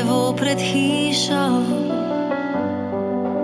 Drevo pred hišo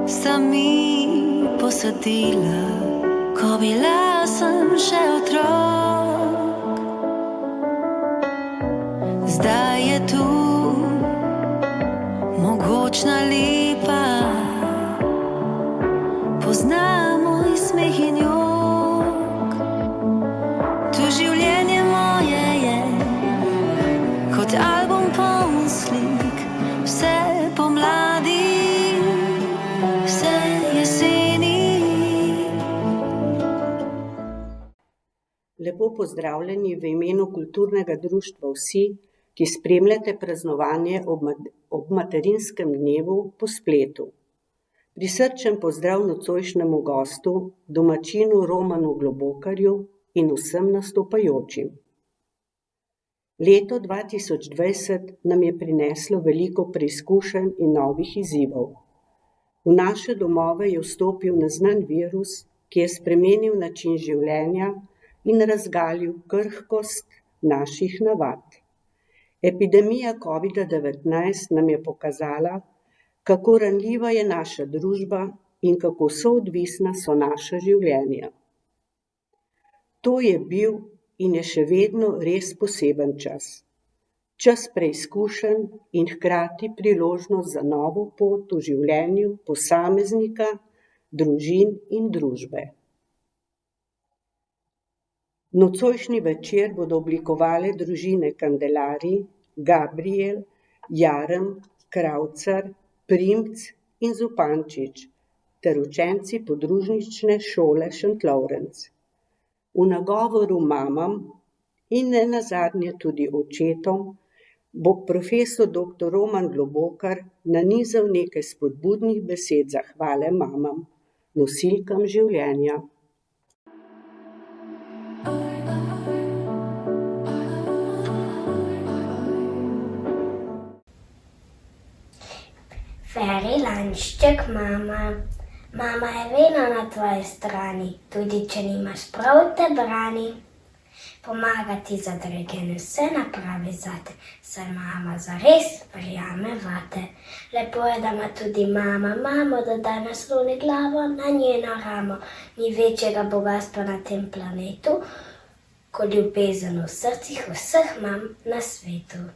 sta mi posadila, ko bila sem še otrok. Zdaj je tu mogočna lipa, pozna moj smeh in jok. Tu življenje moje je kot album poln slik, vse pomladi, vse jeseni. Lepo pozdravljeni v imenu Kulturnega društva vsi, ki spremljate praznovanje ob materinskem dnevu po spletu. Prisrčen pozdrav nocojšnjemu gostu, domačinu Romanu Globokarju in vsem nastopajočim. Leto 2020 nam je prineslo veliko preizkušenj in novih izzivov. V naše domove je vstopil neznan virus, ki je spremenil način življenja in razgalil krhkost naših navad. Epidemija COVID-19 nam je pokazala, kako ranljiva je naša družba in kako soodvisna so naša življenja. To je bil in je še vedno res poseben čas. Čas preizkušenj in hkrati priložnost za novo pot v življenju posameznika, družin in družbe. Nocojšnji večer bodo oblikovale družine Kandelari, Gabriel, Jarem, Kravcar, Primc in Zupančič ter učenci podružnične šole Šentlovrenc. V nagovoru mamam in nenazadnje tudi očetom bo profesor dr. Roman Globokar nanizal nekaj spodbudnih besed zahvale mamam, nosilkam življenja. Feri Lanšček, mama. Mama je vedno na tvoji strani, tudi če nimaš prav te brani. Pomaga ti za druge in vse napravi zate, saj mama zares verjame vate. Lepo je, da ima tudi mama mamo, da daj nasloni glavo na njeno ramo. Ni večjega bogastva na tem planetu, ko ljubezen v srcih vseh mam na svetu.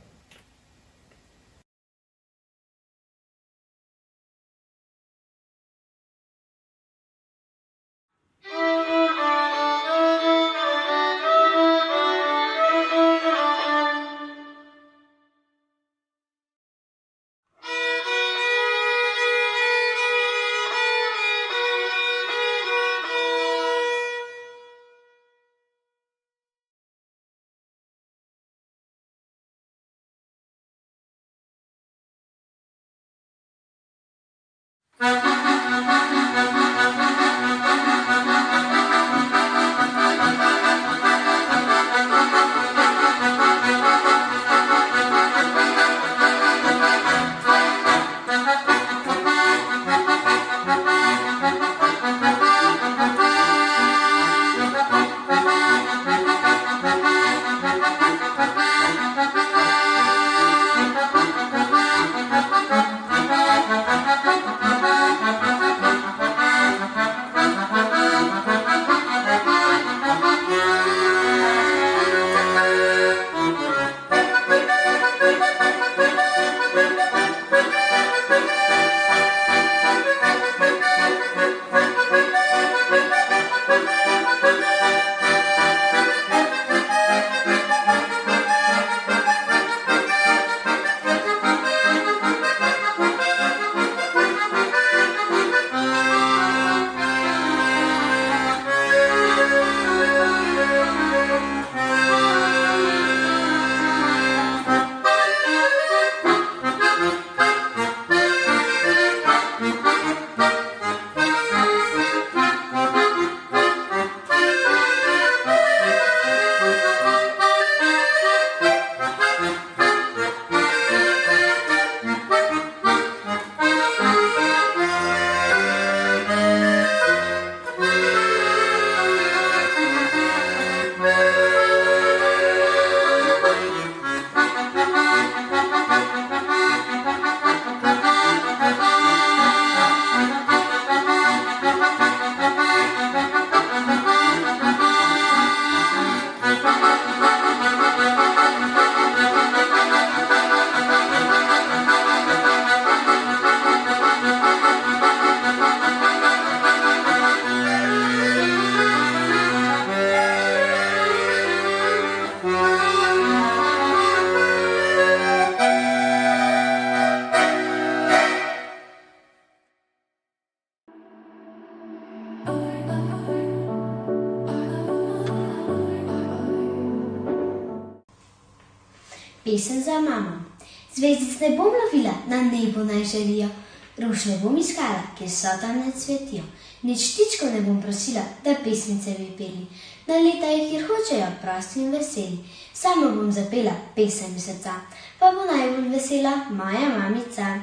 Pesem za mamo. Zvezdic ne bom lovila, na nebu naj žarijo. Ruš ne bom iskala, kjer so tam ne cvetijo. Nič ptičkov ne bom prosila, da pesmice bi peli. Na leta jih, kjer hočejo, prosti in veseli. Sama bom zapela pesem iz srca, pa bo najbolj vesela moja mamica.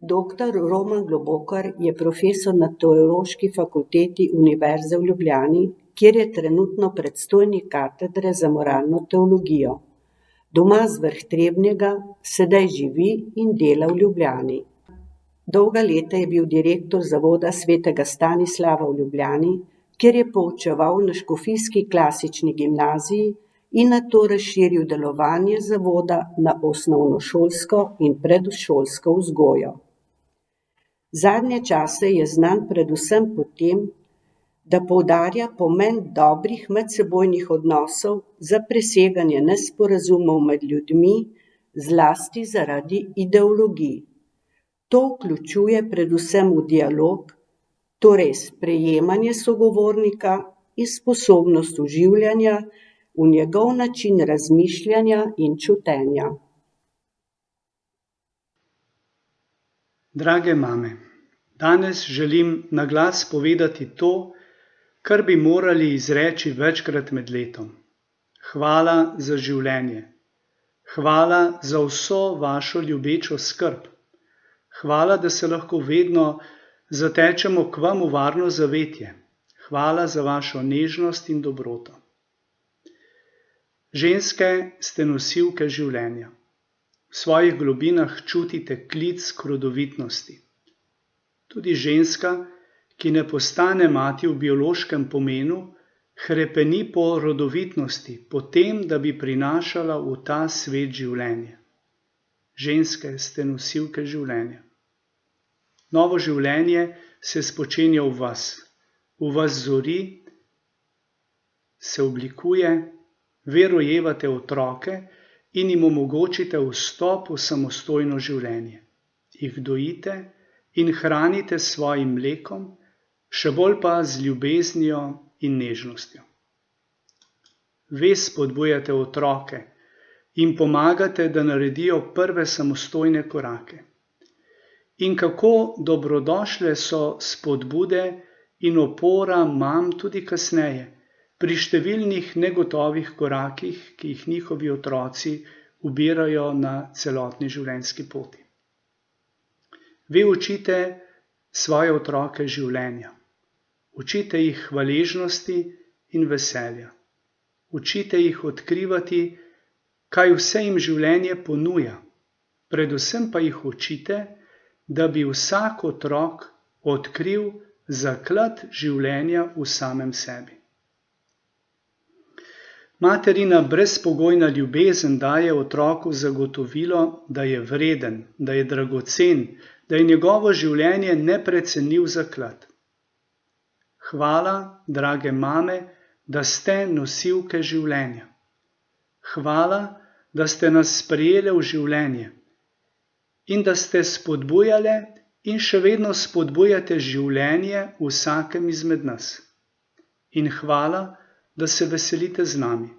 Dr. Roman Globokar je profesor na Teološki fakulteti Univerze v Ljubljani, kjer je trenutno predstojnik katedre za moralno teologijo. Doma z Vrh Trebnjega, sedaj živi in dela v Ljubljani. Dolga leta je bil direktor Zavoda svetega Stanislava v Ljubljani, kjer je poučeval na Škofijski klasični gimnaziji in nato razširil delovanje zavoda na osnovnošolsko in predšolsko vzgojo. Zadnje čase je znan predvsem po tem, da poudarja pomen dobrih medsebojnih odnosov za preseganje nesporazumov med ljudmi, zlasti zaradi ideologij. To vključuje predvsem v dialog, torej sprejemanje sogovornika in sposobnost vživljanja v njegov način razmišljanja in čutenja. Drage mame, danes želim na glas povedati to, kar bi morali izreči večkrat med letom. Hvala za življenje. Hvala za vso vašo ljubečo skrb. Hvala, da se lahko vedno zatečemo k vam v varno zavetje. Hvala za vašo nežnost in dobroto. Ženske ste nosilke življenja. V svojih globinah čutite klic k rodovitnosti. Tudi ženska, ki ne postane mati v biološkem pomenu, hrepeni po rodovitnosti, po tem, da bi prinašala v ta svet življenje. Ženske ste nosilke življenja. Novo življenje se spočenja v vas zori, se oblikuje, vi rojevate otroke in jim omogočite vstop v samostojno življenje. Jih dojite in hranite s svojim mlekom, še bolj pa z ljubeznijo in nežnostjo. Vi spodbujate otroke in pomagate, da naredijo prve samostojne korake. In kako dobrodošle so spodbude in opora mam tudi kasneje, pri številnih negotovih korakih, ki jih njihovi otroci ubirajo na celotni življenjski poti. Vi učite svoje otroke življenja. Učite jih hvaležnosti in veselja. Učite jih odkrivati, kaj vse jim življenje ponuja. Predvsem pa jih učite, da bi vsak otrok odkril zaklad življenja v samem sebi. Materina brezpogojna ljubezen daje otroku zagotovilo, da je vreden, da je dragocen, da je njegovo življenje neprecenljiv zaklad. Hvala, drage mame, da ste nosilke življenja. Hvala, da ste nas sprejele v življenje in da ste spodbujale in še vedno spodbujate življenje vsakem izmed nas. In hvala, da se veselite z nami.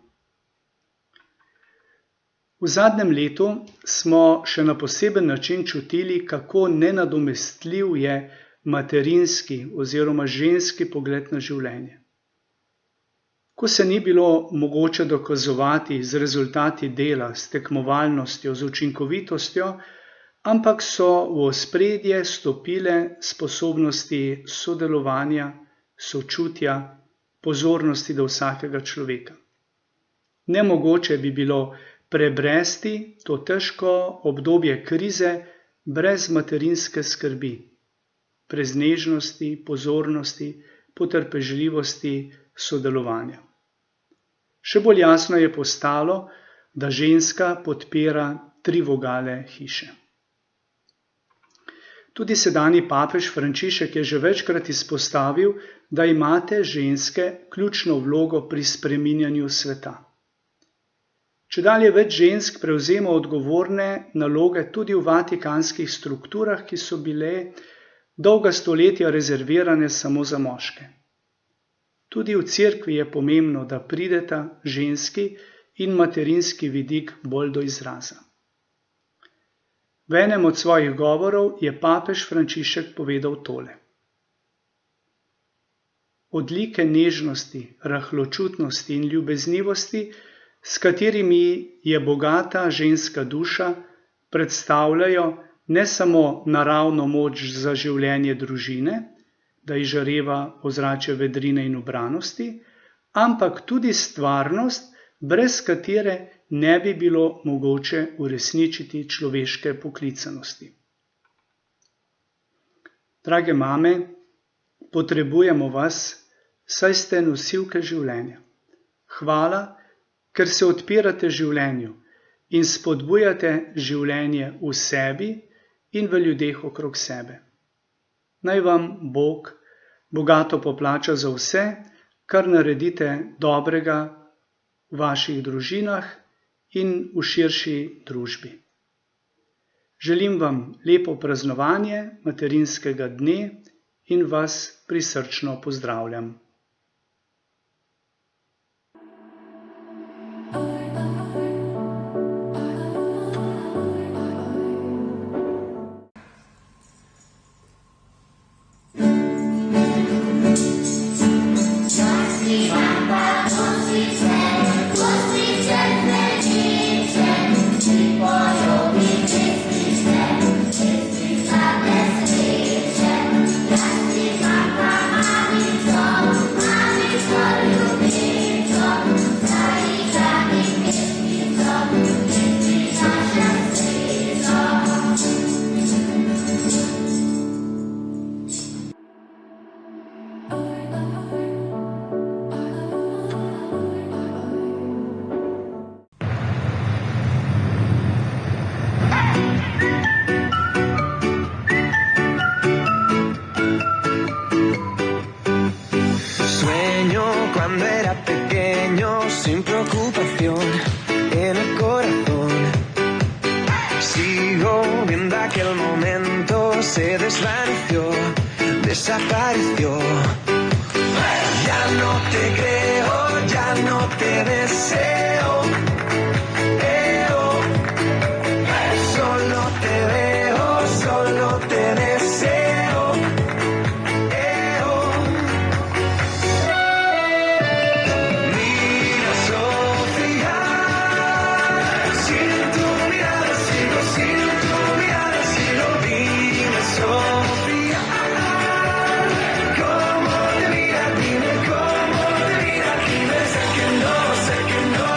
V zadnjem letu smo še na poseben način čutili, kako nenadomestljiv je materinski oziroma ženski pogled na življenje. Ko se ni bilo mogoče dokazovati z rezultati dela, s tekmovalnostjo, z učinkovitostjo, ampak so v ospredje stopile sposobnosti sodelovanja, sočutja, pozornosti do vsakega človeka. Nemogoče bi bilo prebresti to težko obdobje krize brez materinske skrbi, brez nežnosti, pozornosti, potrpežljivosti, sodelovanja. Še bolj jasno je postalo, da ženska podpira 3 vogale hiše. Tudi sedanji papež Frančišek je že večkrat izpostavil, da imate ženske ključno vlogo pri spreminjanju sveta. Čedalje več žensk prevzema odgovorne naloge tudi v vatikanskih strukturah, ki so bile dolga stoletja rezervirane samo za moške. Tudi v cerkvi je pomembno, da prideta ženski in materinski vidik bolj do izraza. V enem od svojih govorov je papež Frančišek povedal tole. Odlike nežnosti, rahločutnosti in ljubeznivosti, s katerimi je bogata ženska duša, predstavljajo ne samo naravno moč za življenje družine, da izžareva ozračje vedrine in ubranosti, ampak tudi stvarnost, brez katere ne bi bilo mogoče uresničiti človeške poklicanosti. Drage mame, potrebujemo vas, saj ste nosilke življenja. Hvala, ker se odpirate življenju in spodbujate življenje v sebi in v ljudeh okrog sebe. Naj vam Bog bogato poplača za vse, kar naredite dobrega v vaših družinah in v širši družbi. Želim vam lepo praznovanje materinskega dne in vas prisrčno pozdravljam. Cuando era pequeño, sin preocupación en el corazón. Sigo viendo aquel momento, se desvaneció, desapareció. Ya no te creo, ya no te deseo. Solo te veo, solo te deseo. Sé que no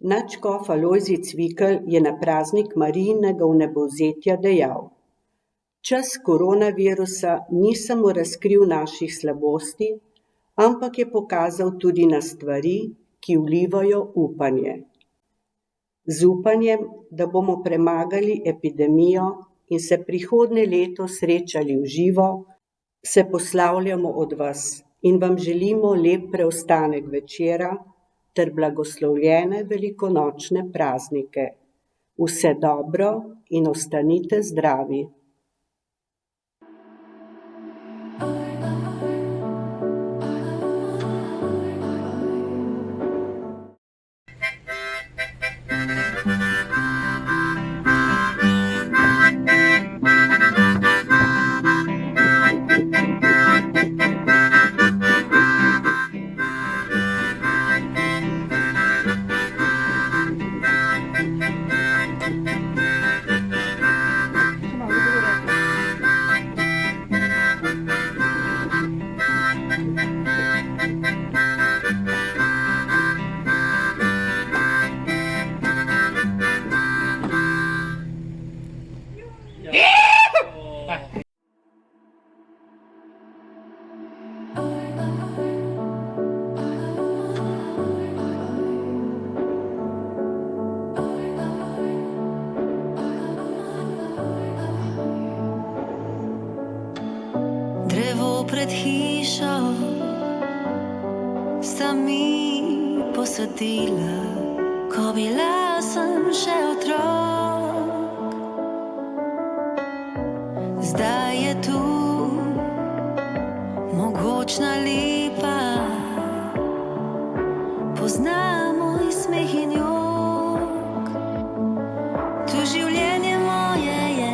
Nadškof Alojzij Cvikl je na praznik Marijinega vnebovzetja dejal: Čas koronavirusa ni samo razkril naših slabosti, ampak je pokazal tudi na stvari, ki vlivajo upanje. Z upanjem, da bomo premagali epidemijo in se prihodnje leto srečali v živo, se poslavljamo od vas in vam želimo lep preostanek večera ter blagoslovljene velikonočne praznike. Vse dobro in ostanite zdravi. Drevo pred hišo sta mi posadila, ko bila sem še otrok. Zdaj je tu mogočna lipa, pozna moj smeh in jok. Tu življenje moje je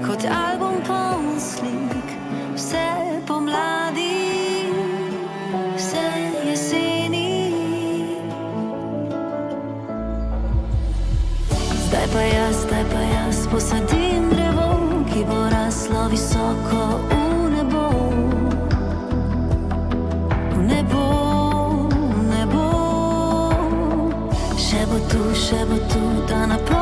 kot album poln slik, vse pomladi, vse jeseni. Zdaj pa jaz posadim drevo, ki bo raslo visoko v nebo. V nebo, v nebo. Še bo tu, da naprej